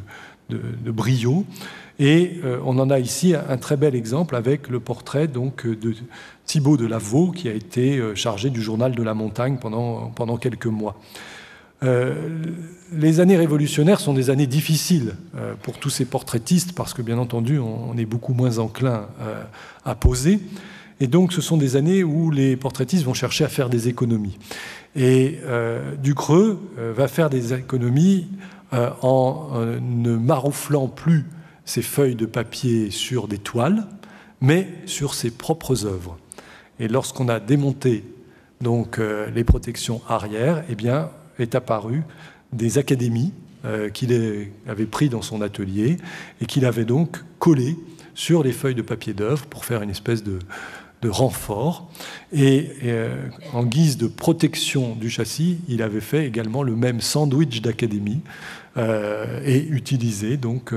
brio. Et on en a ici un très bel exemple avec le portrait donc, de Thibaut de Lavaux, qui a été chargé du journal de la montagne pendant quelques mois. Les années révolutionnaires sont des années difficiles pour tous ces portraitistes parce que, bien entendu, on est beaucoup moins enclin à poser. Et donc, ce sont des années où les portraitistes vont chercher à faire des économies. Et Ducreux va faire des économies en ne marouflant plus ses feuilles de papier sur des toiles, mais sur ses propres œuvres. Et lorsqu'on a démonté donc, les protections arrière, eh bien, est apparu des académies qu'il avait pris dans son atelier et qu'il avait donc collé sur les feuilles de papier d'œuvre pour faire une espèce de renfort. Et en guise de protection du châssis, il avait fait également le même sandwich d'académie et utilisé donc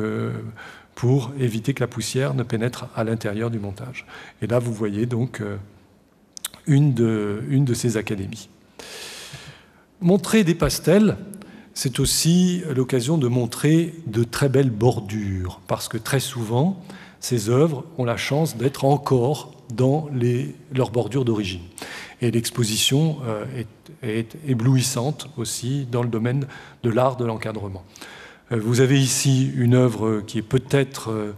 pour éviter que la poussière ne pénètre à l'intérieur du montage. Et là, vous voyez donc une de ces académies. Montrer des pastels, c'est aussi l'occasion de montrer de très belles bordures, parce que très souvent, ces œuvres ont la chance d'être encore dans leurs bordures d'origine. Et l'exposition est éblouissante aussi dans le domaine de l'art de l'encadrement. Vous avez ici une œuvre qui est peut-être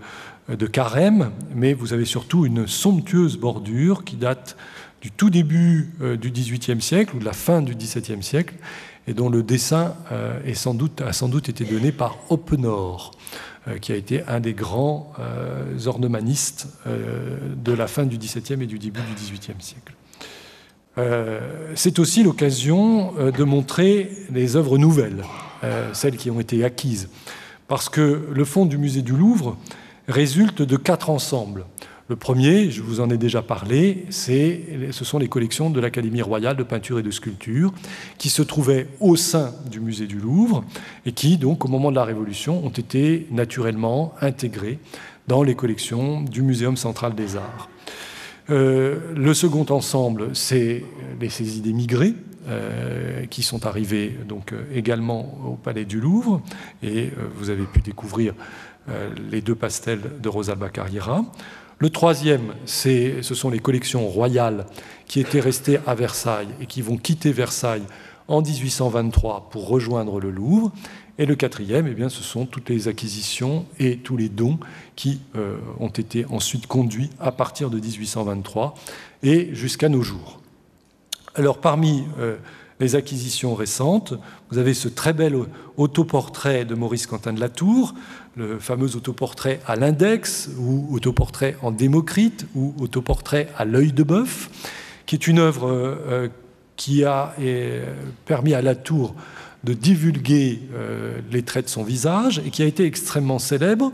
de Carême, mais vous avez surtout une somptueuse bordure qui date du tout début du XVIIIe siècle ou de la fin du XVIIe siècle, et dont le dessin a sans doute été donné par Oppenor, qui a été un des grands ornemanistes de la fin du XVIIe et du début du XVIIIe siècle. C'est aussi l'occasion de montrer les œuvres nouvelles, celles qui ont été acquises, parce que le fonds du musée du Louvre résulte de 4 ensembles. Le premier, je vous en ai déjà parlé, ce sont les collections de l'Académie royale de peinture et de sculpture qui se trouvaient au sein du musée du Louvre et qui, donc, au moment de la Révolution, ont été naturellement intégrées dans les collections du Muséum central des arts. Le second ensemble, c'est les saisies d'émigrés qui sont arrivées donc, également au Palais du Louvre, et vous avez pu découvrir les 2 pastels de Rosalba Carriera. Le troisième, ce sont les collections royales qui étaient restées à Versailles et qui vont quitter Versailles en 1823 pour rejoindre le Louvre. Et le quatrième, eh bien, ce sont toutes les acquisitions et tous les dons qui ont été ensuite conduits à partir de 1823 et jusqu'à nos jours. Alors, parmi les acquisitions récentes, vous avez ce très bel autoportrait de Maurice Quentin de la Tour, le fameux autoportrait à l'index, ou autoportrait en Démocrite, ou autoportrait à l'œil de bœuf, qui est une œuvre qui a permis à la Tour de divulguer les traits de son visage, et qui a été extrêmement célèbre,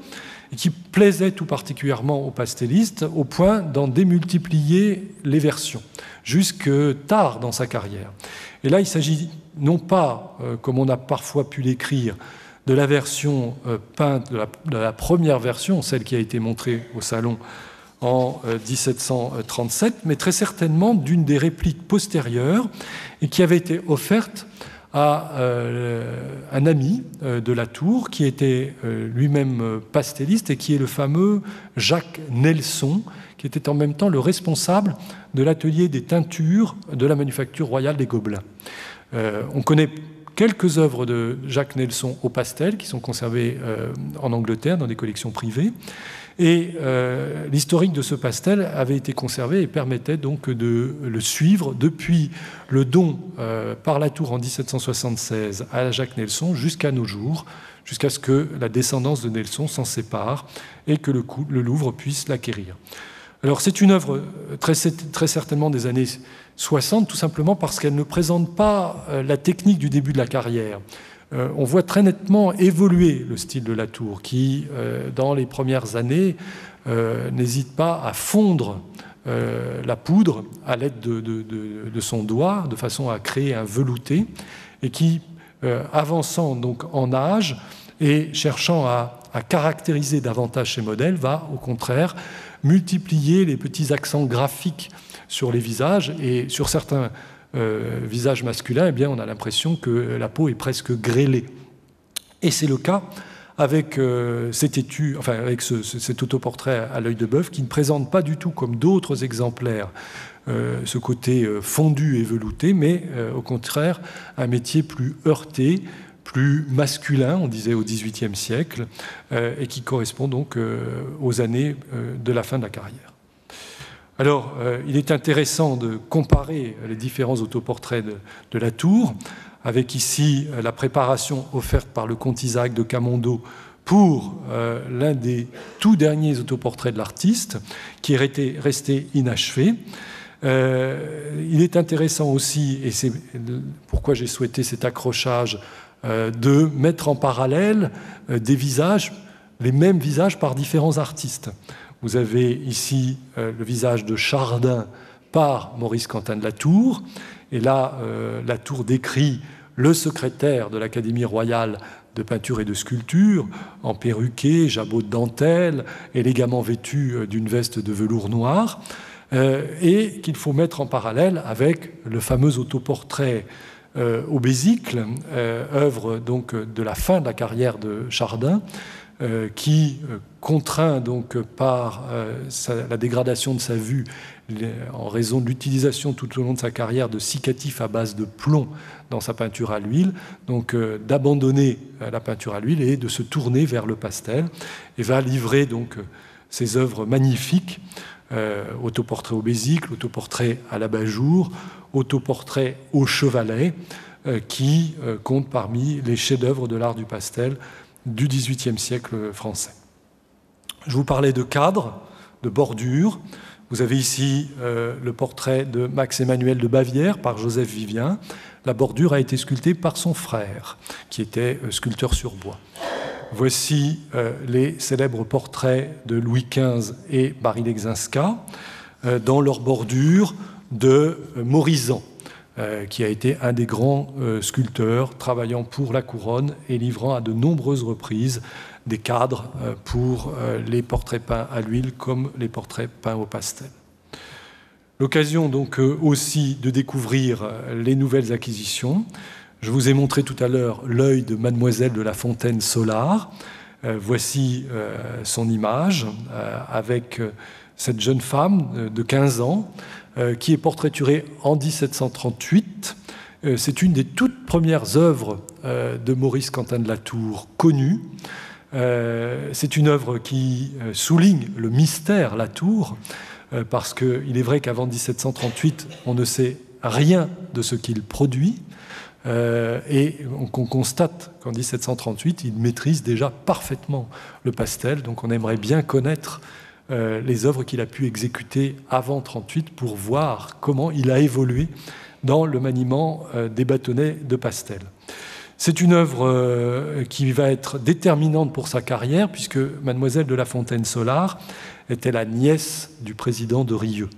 et qui plaisait tout particulièrement aux pastellistes, au point d'en démultiplier les versions, jusque tard dans sa carrière. Et là, il s'agit non pas, comme on a parfois pu l'écrire, de la version peinte, de la première version, celle qui a été montrée au Salon en 1737, mais très certainement d'une des répliques postérieures et qui avait été offerte à un ami de la Tour qui était lui-même pastelliste et qui est le fameux Jacques Nelson, qui était en même temps le responsable de l'atelier des teintures de la Manufacture royale des Gobelins. On connaît quelques œuvres de Jacques Nelson au pastel qui sont conservées en Angleterre dans des collections privées. Et l'historique de ce pastel avait été conservé et permettait donc de le suivre depuis le don par la Tour en 1776 à Jacques Nelson jusqu'à nos jours, jusqu'à ce que la descendance de Nelson s'en sépare et que le Louvre puisse l'acquérir. Alors c'est une œuvre très certainement des années 60, tout simplement parce qu'elle ne présente pas la technique du début de la carrière. On voit très nettement évoluer le style de la Tour, qui, dans les premières années, n'hésite pas à fondre la poudre à l'aide de son doigt, de façon à créer un velouté, et qui, avançant donc en âge et cherchant à caractériser davantage ses modèles, va au contraire multiplier les petits accents graphiques sur les visages, et sur certains visages masculins, eh bien, on a l'impression que la peau est presque grêlée. Et c'est le cas avec cet autoportrait à l'œil de bœuf qui ne présente pas du tout, comme d'autres exemplaires, ce côté fondu et velouté, mais au contraire un métier plus heurté, plus masculin, on disait au XVIIIe siècle, et qui correspond donc aux années de la fin de la carrière. Alors, il est intéressant de comparer les différents autoportraits de la Tour, avec ici la préparation offerte par le comte Isaac de Camondo pour l'un des tout derniers autoportraits de l'artiste, qui est resté inachevé. Il est intéressant aussi, et c'est pourquoi j'ai souhaité cet accrochage de mettre en parallèle des visages, les mêmes visages par différents artistes. Vous avez ici le visage de Chardin par Maurice Quentin de La Tour, et là, La Tour décrit le secrétaire de l'Académie royale de peinture et de sculpture, en perruqué, jabot de dentelle, élégamment vêtu d'une veste de velours noir, et qu'il faut mettre en parallèle avec le fameux autoportrait au Bésicle, œuvre donc de la fin de la carrière de Chardin, qui, contraint donc par la dégradation de sa vue en raison de l'utilisation tout au long de sa carrière de cicatifs à base de plomb dans sa peinture à l'huile, donc d'abandonner la peinture à l'huile et de se tourner vers le pastel, et va livrer donc ses œuvres magnifiques, autoportrait au Bésicle, autoportrait à l'abat-jour, autoportrait au chevalet, qui compte parmi les chefs-d'œuvre de l'art du pastel du XVIIIe siècle français. Je vous parlais de cadres, de bordures. Vous avez ici le portrait de Max Emmanuel de Bavière par Joseph Vivien. La bordure a été sculptée par son frère, qui était sculpteur sur bois. Voici les célèbres portraits de Louis XV et Marie Lexinska dans leur bordure de Morizan, qui a été un des grands sculpteurs travaillant pour la couronne et livrant à de nombreuses reprises des cadres pour les portraits peints à l'huile comme les portraits peints au pastel. L'occasion donc aussi de découvrir les nouvelles acquisitions. Je vous ai montré tout à l'heure l'œil de Mademoiselle de La Fontaine-Solar. Voici son image avec cette jeune femme de 15 ans qui est portraiturée en 1738. C'est une des toutes premières œuvres de Maurice Quentin de La Tour connues. C'est une œuvre qui souligne le mystère La Tour, parce qu'il est vrai qu'avant 1738, on ne sait rien de ce qu'il produit, et qu'on constate qu'en 1738, il maîtrise déjà parfaitement le pastel, donc on aimerait bien connaître les œuvres qu'il a pu exécuter avant 1938 pour voir comment il a évolué dans le maniement des bâtonnets de pastel. C'est une œuvre qui va être déterminante pour sa carrière, puisque Mademoiselle de La Fontaine-Solar était la nièce du président de Rieux.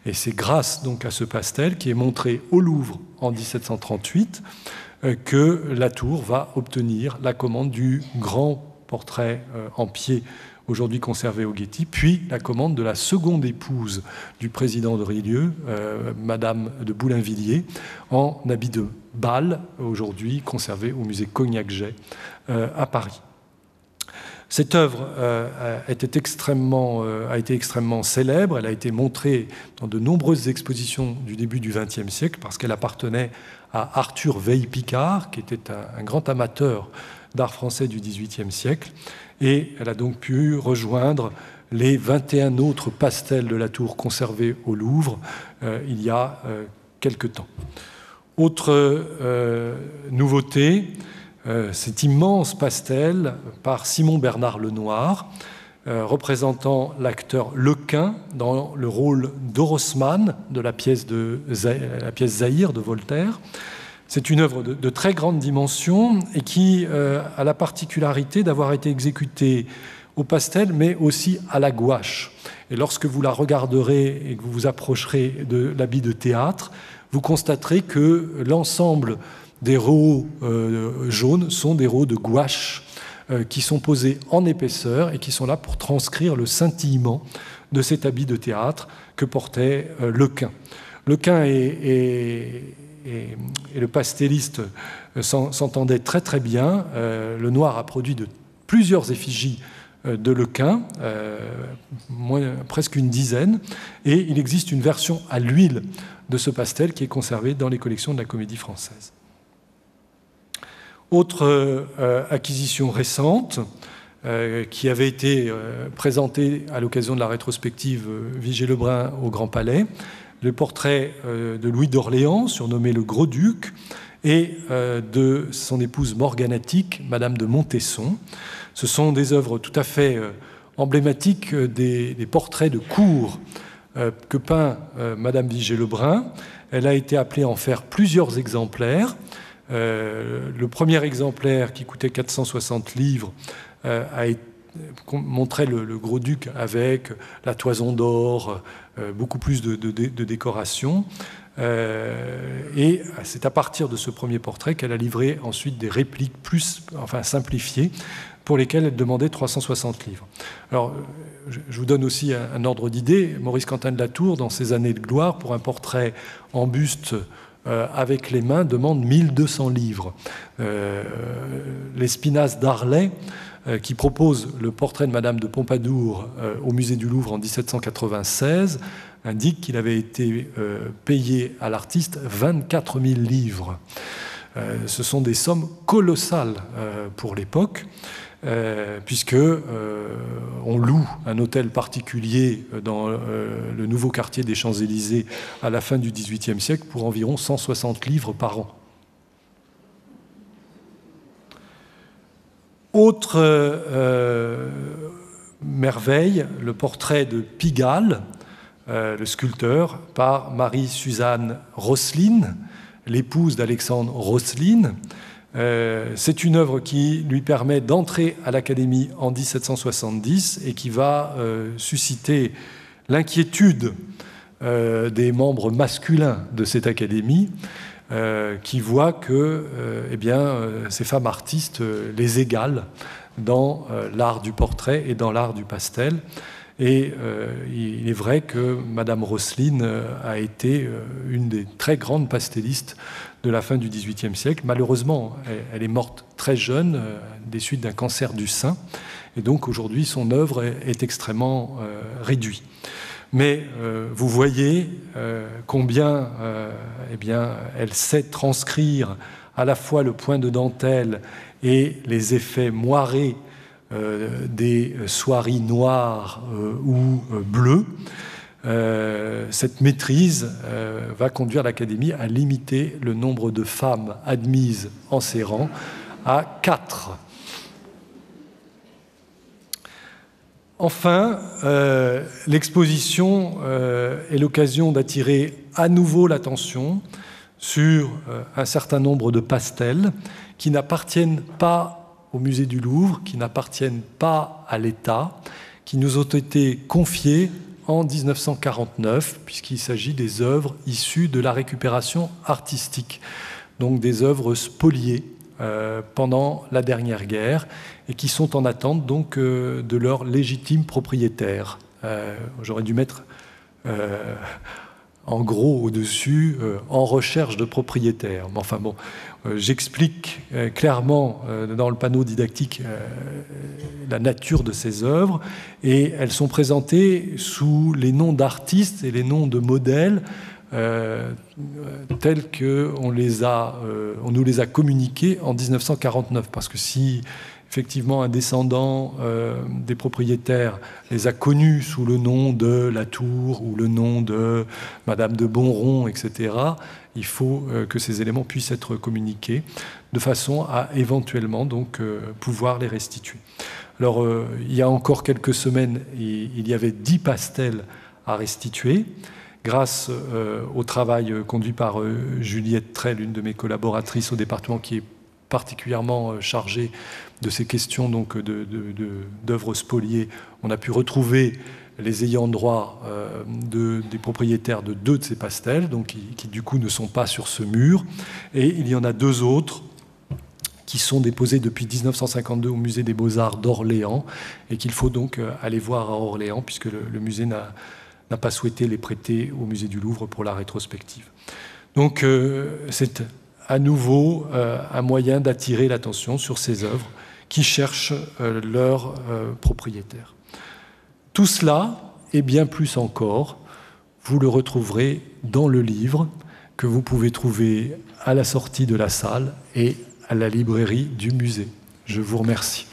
Et c'est grâce donc à ce pastel qui est montré au Louvre en 1738 que La Tour va obtenir la commande du grand portrait en pied aujourd'hui conservé au Getty, puis la commande de la seconde épouse du président de Rieux, Madame de Boulainvilliers, en habit de bal, aujourd'hui conservé au musée Cognac-Jay à Paris. Cette œuvre a été extrêmement célèbre. Elle a été montrée dans de nombreuses expositions du début du XXe siècle parce qu'elle appartenait à Arthur Veil-Picard, qui était un grand amateur d'art français du XVIIIe siècle. Et elle a donc pu rejoindre les 21 autres pastels de La Tour conservés au Louvre il y a quelque temps. Autre nouveauté, cet immense pastel par Simon Bernard Lenoir, représentant l'acteur Lequin dans le rôle d'Orosmane de la pièce Zahir de Voltaire. C'est une œuvre de très grande dimension et qui a la particularité d'avoir été exécutée au pastel, mais aussi à la gouache. Et lorsque vous la regarderez et que vous vous approcherez de l'habit de théâtre, vous constaterez que l'ensemble des roues jaunes sont des roues de gouache qui sont posées en épaisseur et qui sont là pour transcrire le scintillement de cet habit de théâtre que portait Lequin. Lequin et le pastelliste s'entendaient très très bien. Lenoir a produit plusieurs effigies de Lequin, presque une dizaine, et il existe une version à l'huile de ce pastel qui est conservée dans les collections de la Comédie Française. Autre acquisition récente qui avait été présentée à l'occasion de la rétrospective Vigée-Lebrun au Grand Palais, le portrait de Louis d'Orléans, surnommé le Gros-Duc, et de son épouse morganatique, Madame de Montesson. Ce sont des œuvres tout à fait emblématiques des portraits de cour que peint Madame Vigée-Lebrun. Elle a été appelée à en faire plusieurs exemplaires. Le premier exemplaire, qui coûtait 460 livres, montrait le Gros-Duc avec la toison d'or, beaucoup plus de décoration. Et c'est à partir de ce premier portrait qu'elle a livré ensuite des répliques simplifiées, pour lesquelles elle demandait 360 livres. Alors, je vous donne aussi un ordre d'idée. Maurice Quentin de la Tour, dans ses années de gloire, pour un portrait en buste avec les mains, demande 1200 livres. L'Espinasse d'Arlet, qui propose le portrait de Madame de Pompadour au musée du Louvre en 1796, indique qu'il avait été payé à l'artiste 24 000 livres. Ce sont des sommes colossales pour l'époque, puisque on loue un hôtel particulier dans le nouveau quartier des Champs-Élysées à la fin du XVIIIe siècle pour environ 160 livres par an. Autre merveille, le portrait de Pigalle, le sculpteur, par Marie-Suzanne Rosselin, l'épouse d'Alexandre Rosselin. C'est une œuvre qui lui permet d'entrer à l'Académie en 1770 et qui va susciter l'inquiétude des membres masculins de cette Académie, qui voient que ces femmes artistes les égalent dans l'art du portrait et dans l'art du pastel. Et il est vrai que Madame Rosselin a été une des très grandes pastellistes de la fin du XVIIIe siècle. Malheureusement, elle est morte très jeune, des suites d'un cancer du sein. Et donc aujourd'hui, son œuvre est extrêmement réduite. Mais vous voyez combien elle sait transcrire à la fois le point de dentelle et les effets moirés des soieries noires ou bleues. Cette maîtrise va conduire l'Académie à limiter le nombre de femmes admises en ses rangs à 4. Enfin, l'exposition est l'occasion d'attirer à nouveau l'attention sur un certain nombre de pastels qui n'appartiennent pas au musée du Louvre, qui n'appartiennent pas à l'État, qui nous ont été confiés en 1949, puisqu'il s'agit des œuvres issues de la récupération artistique, donc des œuvres spoliées pendant la dernière guerre et qui sont en attente donc de leur légitime propriétaire. J'aurais dû mettre en gros au-dessus en recherche de propriétaire. Mais enfin bon, j'explique clairement dans le panneau didactique la nature de ces œuvres et elles sont présentées sous les noms d'artistes et les noms de modèles tels qu'on nous les a communiqués en 1949. Parce que si effectivement un descendant des propriétaires les a connus sous le nom de Latour ou le nom de Madame de Bonron, etc., il faut que ces éléments puissent être communiqués de façon à éventuellement donc, pouvoir les restituer. Alors, il y a encore quelques semaines, il y avait 10 pastels à restituer. Grâce au travail conduit par Juliette Tray, l'une de mes collaboratrices au département, qui est particulièrement chargée de ces questions donc, d'œuvres spoliées, on a pu retrouver les ayants droit des propriétaires de 2 de ces pastels, donc, qui du coup ne sont pas sur ce mur. Et il y en a 2 autres qui sont déposés depuis 1952 au musée des Beaux-Arts d'Orléans et qu'il faut donc aller voir à Orléans puisque le musée n'a pas souhaité les prêter au musée du Louvre pour la rétrospective. Donc c'est à nouveau un moyen d'attirer l'attention sur ces œuvres qui cherchent leur propriétaire. Tout cela, et bien plus encore, vous le retrouverez dans le livre que vous pouvez trouver à la sortie de la salle et à la librairie du musée. Je vous remercie.